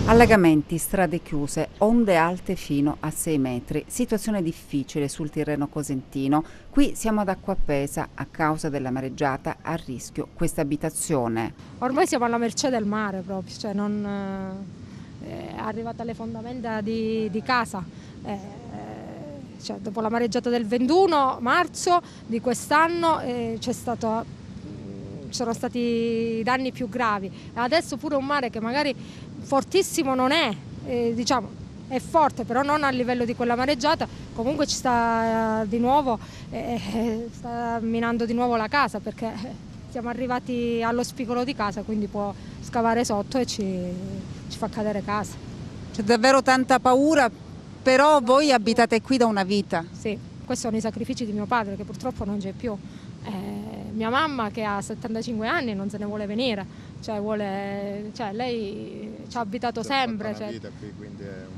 Allagamenti, strade chiuse, onde alte fino a 6 metri, situazione difficile sul Tirreno cosentino. Qui siamo ad Acquapesa, a causa della mareggiata a rischio questa abitazione. Ormai siamo alla mercé del mare proprio, cioè non, è arrivata alle fondamenta di casa. Cioè, dopo la mareggiata del 21 marzo di quest'anno sono stati danni più gravi. Adesso pure un mare che magari fortissimo non è, diciamo, è forte, però non a livello di quella mareggiata, comunque ci sta di nuovo, sta minando di nuovo la casa, perché siamo arrivati allo spigolo di casa, quindi può scavare sotto e ci fa cadere casa. C'è davvero tanta paura, però voi abitate qui da una vita. Sì, questi sono i sacrifici di mio padre, che purtroppo non c'è più. Mia mamma, che ha 75 anni, non se ne vuole venire, lei ci ha abitato sempre.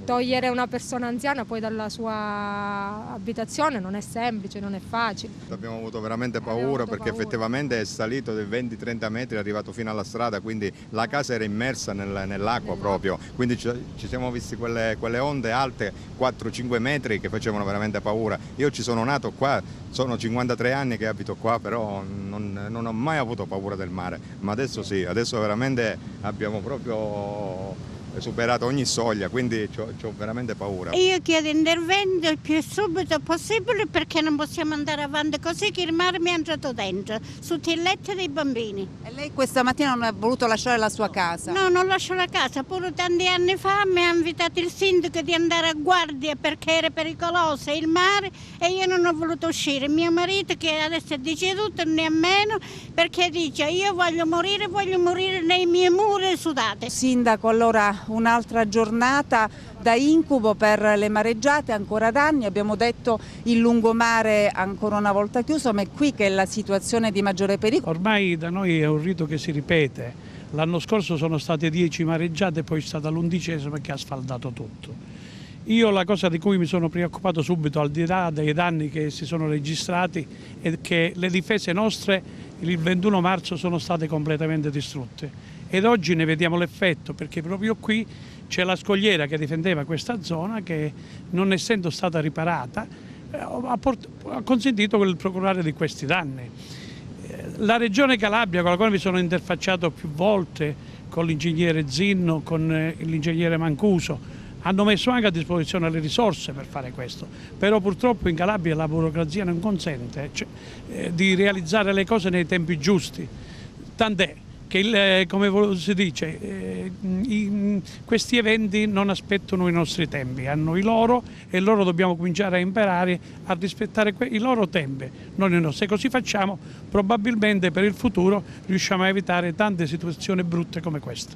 Togliere una persona anziana poi dalla sua abitazione non è semplice, non è facile. Abbiamo avuto veramente paura perché effettivamente è salito dei 20-30 metri, è arrivato fino alla strada, quindi la casa era immersa nell'acqua proprio, quindi ci siamo visti quelle onde alte 4-5 metri che facevano veramente paura. Io ci sono nato qua, sono 53 anni che abito qua, però non ho mai avuto paura del mare, ma adesso sì, adesso veramente abbiamo proprio superato ogni soglia, quindi ho veramente paura. Io chiedo intervento il più subito possibile, perché non possiamo andare avanti così, che il mare mi è entrato dentro, sotto il letto dei bambini. E lei questa mattina non ha voluto lasciare la sua casa? No, non lascio la casa, pure tanti anni fa mi ha invitato il sindaco di andare a guardia perché era pericoloso il mare e io non ho voluto uscire. Mio marito, che adesso è deceduto, nemmeno, perché dice: io voglio morire nei miei muri sudate. Sindaco, allora un'altra giornata da incubo per le mareggiate, ancora danni, abbiamo detto il lungomare ancora una volta chiuso, ma è qui che è la situazione di maggiore pericolo. Ormai da noi è un rito che si ripete, l'anno scorso sono state 10 mareggiate, poi è stata l'11ª che ha asfaltato tutto. Io la cosa di cui mi sono preoccupato subito, al di là dei danni che si sono registrati, è che le difese nostre il 21 marzo sono state completamente distrutte. Ed oggi ne vediamo l'effetto, perché proprio qui c'è la scogliera che difendeva questa zona che, non essendo stata riparata, ha consentito il procurare di questi danni. La Regione Calabria, con la quale mi sono interfacciato più volte, con l'ingegnere Zinno, con l'ingegnere Mancuso, hanno messo anche a disposizione le risorse per fare questo, però purtroppo in Calabria la burocrazia non consente di realizzare le cose nei tempi giusti, tant'è che come si dice, questi eventi non aspettano i nostri tempi, hanno i loro e loro dobbiamo cominciare a imparare a rispettare i loro tempi, non i nostri. Se così facciamo, probabilmente per il futuro riusciamo a evitare tante situazioni brutte come questa.